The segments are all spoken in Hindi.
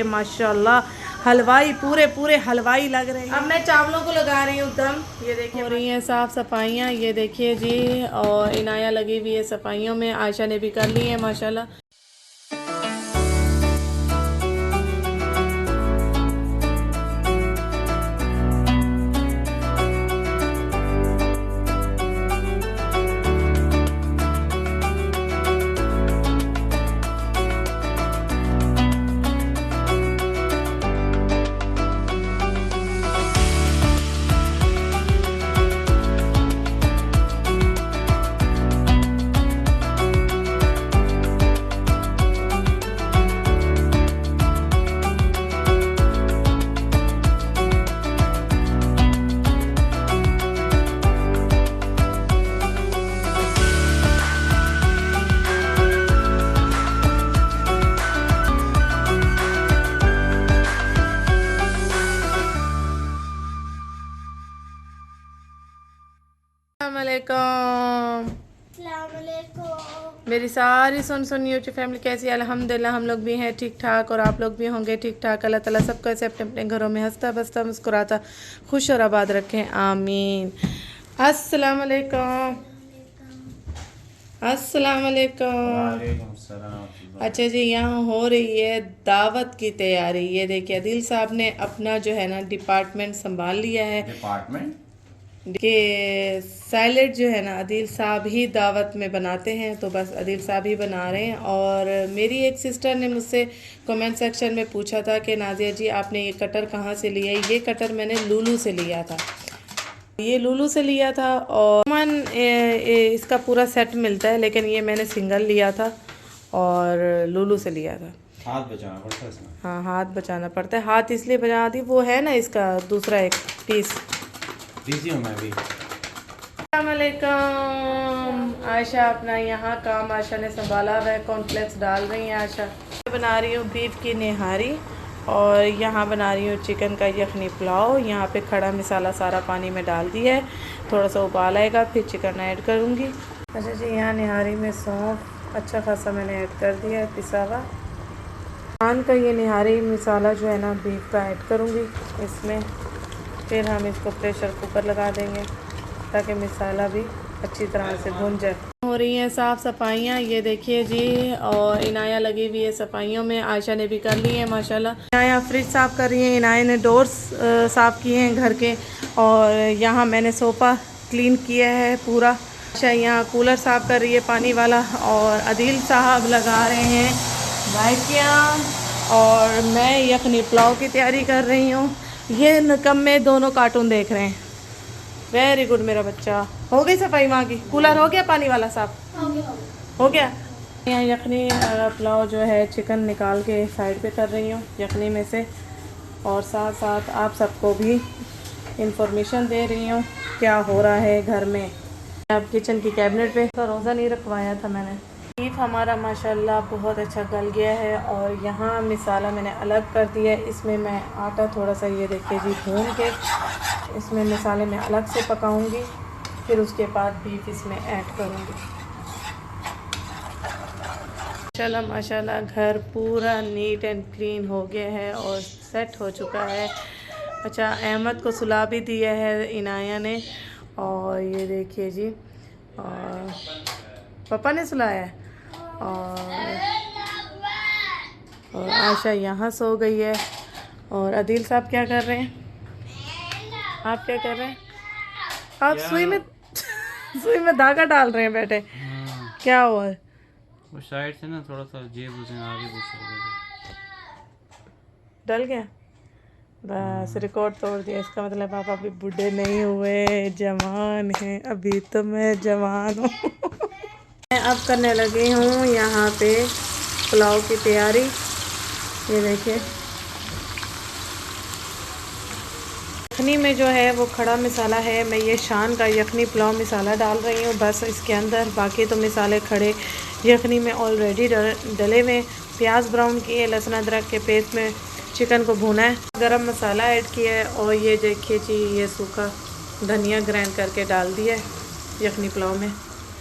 माशाल्लाह हलवाई पूरे हलवाई लग रहे हैं। अब मैं चावलों को लगा रही हूँ दम। ये देखिए हो रही हैं साफ़ सफाइयाँ, ये देखिए जी। और इनाया लगी हुई है सफाइयों में, आयशा ने भी कर ली है माशाल्लाह। मेरी सारी सुन यूट्यूब फैमिली कैसी है? अल्हम्दुलिल्लाह हम लोग भी हैं ठीक ठाक, और आप लोग भी होंगे ठीक ठाक। अल्लाह ताला सबको ऐसे अपने अपने घरों में हंसता बसता मुस्कुराता खुश और आबाद रखें, आमीन। अस्सलाम वालेकुम। अस्सलाम वालेकुम। अच्छा जी, यहाँ हो रही है दावत की तैयारी। ये देखिए अदील साहब ने अपना जो है ना डिपार्टमेंट संभाल लिया है। डिपार्टमेंट के सैलेड जो है ना अदील साहब ही दावत में बनाते हैं, तो बस अदील साहब ही बना रहे हैं। और मेरी एक सिस्टर ने मुझसे कमेंट सेक्शन में पूछा था कि नाज़िया जी आपने ये कटर कहाँ से लिया है? ये कटर मैंने लुलु से लिया था, ये लुलु से लिया था। और इसका पूरा सेट मिलता है, लेकिन ये मैंने सिंगल लिया था और लुलु से लिया था। हाथ बचाना पड़ता है इसमें। हाँ, हाथ बचाना पड़ता है। हाथ इसलिए बचा दी, वो है ना इसका दूसरा एक पीस। मैं भी। अस्सलामुअलैकुम। आयशा अपना यहाँ काम आयशा ने संभाला हुआ है, कॉर्नफ्लेक्स डाल रही हैं आयशा। बना रही हूँ बीफ की निहारी, और यहाँ बना रही हूँ चिकन का यखनी पुलाव। यहाँ पे खड़ा मसाला सारा पानी में डाल दिया है, थोड़ा सा उबाल आएगा फिर चिकन ऐड करूँगी। अच्छा जी, यहाँ निहारी में सौंफ अच्छा खासा मैंने ऐड कर दिया है पिसा हुआ। पान का ये निहारी मसाला जो है ना बीफ का ऐड करूँगी इसमें, फिर हम इसको प्रेशर कुकर लगा देंगे ताकि मसाला भी अच्छी तरह से भुन जाए। हो रही हैं साफ़ सफाइयाँ, ये देखिए जी। और इनाया लगी हुई है सफाइयों में, आयशा ने भी कर ली है माशाल्लाह। इनाया फ्रिज साफ़ कर रही है, इनाया ने डोर्स साफ़ किए हैं घर के, और यहाँ मैंने सोफ़ा क्लीन किया है पूरा। आयशा यहाँ कूलर साफ़ कर रही है पानी वाला, और अदील साहब लगा रहे हैं वैक्यूम, और मैं यखनी पुलाव की तैयारी कर रही हूँ। ये नकम्मे दोनों कार्टून देख रहे हैं। वेरी गुड मेरा बच्चा। हो गई सफाई वहाँ की? कूलर हो गया पानी वाला साफ? हो गया। यहाँ यखनी पुलाव जो है चिकन निकाल के साइड पे कर रही हूँ यखनी में से, और साथ साथ आप सबको भी इंफॉर्मेशन दे रही हूँ क्या हो रहा है घर में। अब किचन की कैबिनेट पे तो रोज़ा नहीं रखवाया था मैंने। बीफ हमारा माशाल्लाह बहुत अच्छा गल गया है, और यहाँ मसाला मैंने अलग कर दिया है। इसमें मैं आटा थोड़ा सा ये देखिए जी भून के इसमें मसाले में अलग से पकाऊंगी, फिर उसके बाद बीफ इसमें ऐड करूँगी। माशाल्लाह घर पूरा नीट एंड क्लीन हो गया है और सेट हो चुका है। अच्छा, अहमद को सुला भी दिया है इनाया ने, और ये देखिए जी, और पापा ने सुलाया है। और आयशा यहाँ सो गई है। और अदील साहब क्या कर रहे हैं? आप क्या कर रहे हैं? आप सुई में धागा डाल रहे हैं बेटे। क्या हुआ है? वो साइड से ना थोड़ा सा जेब उसने आगे डल गया। बस रिकॉर्ड तोड़ दिया। इसका मतलब आप अभी बूढ़े नहीं हुए, जवान हैं। अभी तो मैं जवान हूँ। मैं अब करने लगी हूँ यहाँ पे पुलाव की तैयारी। ये देखिए यखनी में जो है वो खड़ा मसाला है, मैं ये शान का यखनी पुलाव मसाला डाल रही हूँ बस इसके अंदर। बाकी तो मसाले खड़े यखनी में ऑलरेडी डले हुए। प्याज ब्राउन किए, लहसुन अदरक के पेस्ट में चिकन को भुना है, गरम मसाला ऐड किया है, और ये देखिए जी ये सूखा धनिया ग्राइंड करके डाल दिया है यखनी पुलाव में।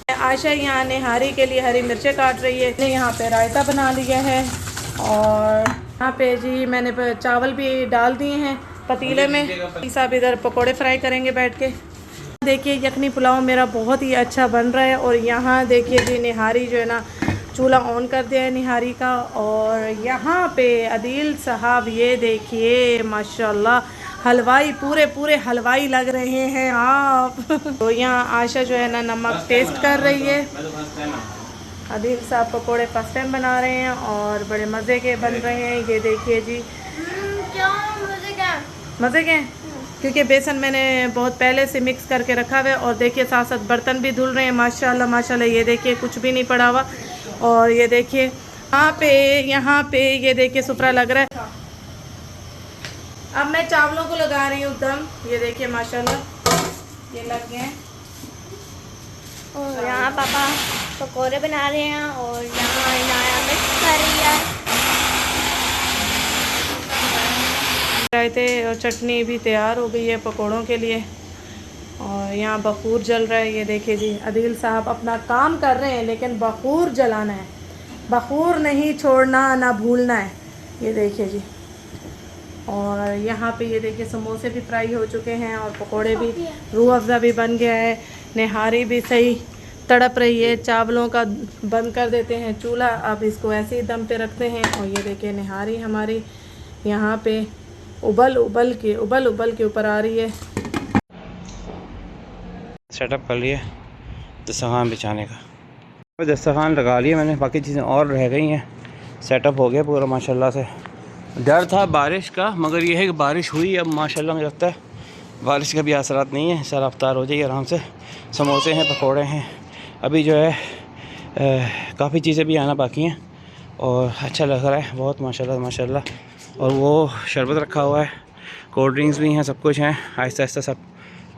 आयशा यहाँ निहारी के लिए हरी मिर्चें काट रही है। यहाँ पे रायता बना लिया है, और यहाँ पे जी मैंने चावल भी डाल दिए हैं पतीले में। साहब इधर पकोड़े फ्राई करेंगे बैठ के। देखिए यखनी पुलाव मेरा बहुत ही अच्छा बन रहा है। और यहाँ देखिए जी निहारी जो है ना, चूल्हा ऑन कर दिया है निहारी का। और यहाँ पे अदील साहब ये देखिए माशाल्लाह हलवाई, पूरे पूरे हलवाई लग रहे हैं आप। तो यहाँ आयशा जो है ना नमक टेस्ट कर रही है। अदील साहब पकोड़े फर्स्ट टाइम बना रहे हैं और बड़े मज़े के बन रहे हैं। ये देखिए जी क्या मज़े के हैं क्योंकि बेसन मैंने बहुत पहले से मिक्स करके रखा हुआ है। और देखिए साथ साथ बर्तन भी धुल रहे हैं माशाल्लाह माशाल्लाह। ये देखिए कुछ भी नहीं पड़ा हुआ। और ये देखिए यहाँ पे ये देखिए सुपरा लग रहा है। अब मैं चावलों को लगा रही हूँ दम। ये देखिए माशाल्लाह ये लग गए हैं। और यहाँ पापा पकोड़े बना रहे हैं और यहाँ इनाया मिक्स कर रही है। रायते और चटनी भी तैयार हो गई है पकोड़ों के लिए। और यहाँ बखूर जल रहा है। ये देखिए जी अदील साहब अपना काम कर रहे हैं लेकिन बखूर जलाना है, बखूर नहीं छोड़ना ना भूलना है। ये देखिए जी। और यहाँ पे ये देखिए समोसे भी फ्राई हो चुके हैं और पकोड़े भी, रूह अफ़ज़ा भी बन गया है। निहारी भी सही तड़प रही है। चावलों का बंद कर देते हैं चूल्हा, अब इसको ऐसे ही दम पे रखते हैं। और ये देखिए निहारी हमारी यहाँ पे उबल उबल के ऊपर आ रही है। सेटअप कर लिए दस्तरखान बिछाने का। दस्तरखान लगा लिया मैंने, बाकी चीज़ें और रह गई हैं। सेटअप हो गया पूरा माशाल्लाह से। डर था बारिश का, मगर ये है कि बारिश हुई। अब माशाल्लाह मुझे लगता है बारिश का भी असरात नहीं है, सर रफ्तार हो जाएगी आराम से। समोसे हैं, पकोड़े हैं, अभी जो है काफ़ी चीज़ें भी आना बाकी हैं। और अच्छा लग रहा है बहुत माशाल्लाह माशाल्लाह। और वो शरबत रखा हुआ है, कोल्ड ड्रिंक्स भी हैं, सब कुछ हैं। आहिस्ता आहिस्ता सब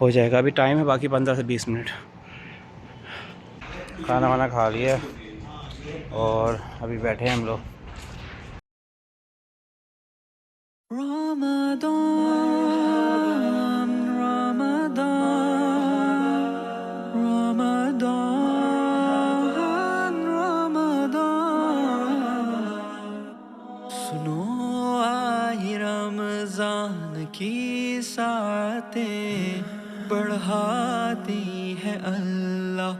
हो जाएगा। अभी टाइम है बाकी 15 से 20 मिनट। खाना वाना खा लिया और अभी बैठे हैं हम लोग। सुनो आई रमजान की सातें बढ़ाती है अल्लाह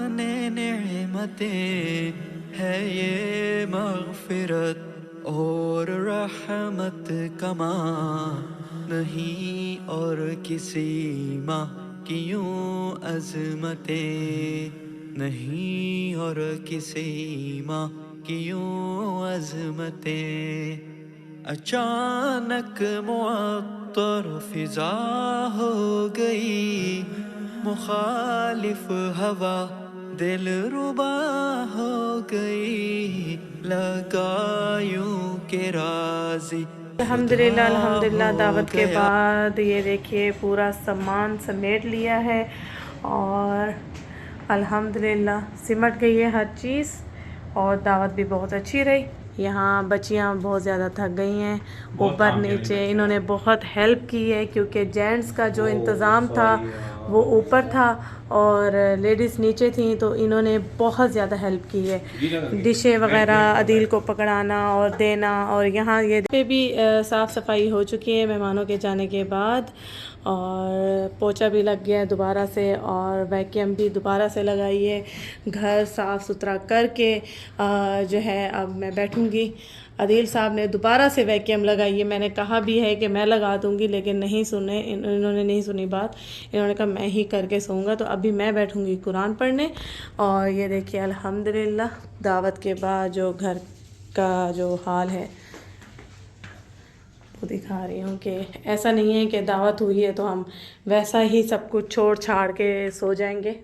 ने नेमतें, है ये मग़फ़िरत और रहमत कमा नहीं और किसी माँ की यूं अज़मतें नहीं और किसी माँ की यूं अज़मतें। अचानक मुअत्तर फिजा हो गई, मुखालिफ हवा दिल रुबा हो गई, लगा यूं के राज़ी अल्हम्दुलिल्लाह अल्हम्दुलिल्लाह। दावत के बाद ये देखिए पूरा सामान समेट लिया है और अल्हम्दुलिल्लाह सिमट गई है हर चीज़। और दावत भी बहुत अच्छी रही। यहाँ बच्चियाँ बहुत ज़्यादा थक गई हैं, ऊपर नीचे इन्होंने बहुत हेल्प की है क्योंकि जेंट्स का जो इंतज़ाम था वो ऊपर था और लेडीज़ नीचे थी, तो इन्होंने बहुत ज़्यादा हेल्प की है। डिशें वगैरह अदील को पकड़ाना और देना। और यहाँ ये पे भी साफ़ सफाई हो चुकी है मेहमानों के जाने के बाद। और पोछा भी लग गया है दोबारा से और वैक्यूम भी दोबारा से लगाई है। घर साफ़ सुथरा करके जो है अब मैं बैठूँगी। अदील साहब ने दोबारा से वैक्यूम लगाई है। मैंने कहा भी है कि मैं लगा दूँगी लेकिन नहीं सुने, इन्होंने नहीं सुनी बात। इन्होंने कहा मैं ही करके सोऊंगा। तो अभी मैं बैठूँगी कुरान पढ़ने। और ये देखिए अल्हम्दुलिल्लाह दावत के बाद जो घर का जो हाल है वो दिखा रही हूँ कि ऐसा नहीं है कि दावत हुई है तो हम वैसा ही सब कुछ छोड़ छाड़ के सो जाएंगे,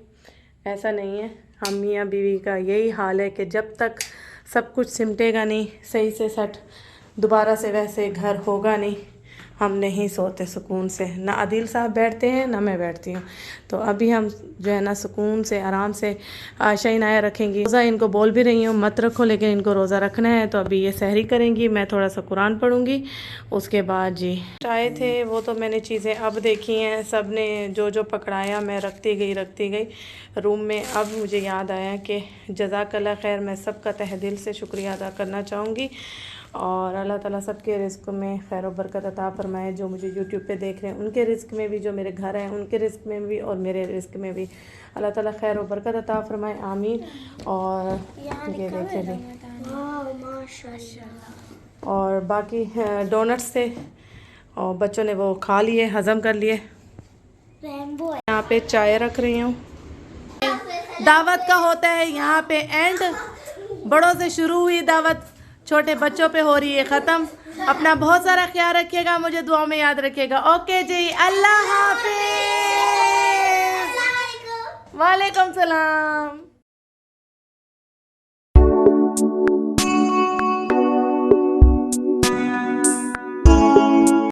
ऐसा नहीं है। हम मियाँ बीवी का यही हाल है कि जब तक सब कुछ सिमटेगा नहीं सही से सेट, दोबारा से वैसे घर होगा नहीं, हम नहीं सोते सुकून से। ना अदील साहब बैठते हैं ना मैं बैठती हूँ। तो अभी हम जो है ना सुकून से आराम से आयशा इनाया रखेंगी। रोज़ा इनको बोल भी रही हूँ मत रखो, लेकिन इनको रोज़ा रखना है। तो अभी ये सहरी करेंगी, मैं थोड़ा सा कुरान पढ़ूँगी, उसके बाद जी आए थे वो तो मैंने चीज़ें अब देखी हैं। सब ने जो जो पकड़ाया मैं रखती गई रूम में। अब मुझे याद आया कि जज़ाकल्लाह खैर, मैं सबका तहे दिल से शुक्रिया अदा करना चाहूँगी। और अल्लाह ताला सबके रिस्क में खैर और बरकत अता फरमाए। जो मुझे यूट्यूब पे देख रहे हैं उनके रिस्क में भी, जो मेरे घर हैं उनके रिस्क में भी और मेरे रिस्क में भी अल्लाह ताला खैर और बरकत अता फरमाए, आमीन। और ये देखिए जी, और बाकी डोनट्स थे और बच्चों ने वो खा लिए, हज़म कर लिए। यहाँ पे चाय रख रही हूँ। दावत का होता है यहाँ पे एंड, बड़ों से शुरू हुई दावत छोटे बच्चों पे हो रही है ख़त्म। अपना बहुत सारा ख्याल रखिएगा, मुझे दुआ में याद रखिएगा। ओके जी, अल्लाह हाफिज़। वालेकुम सलाम।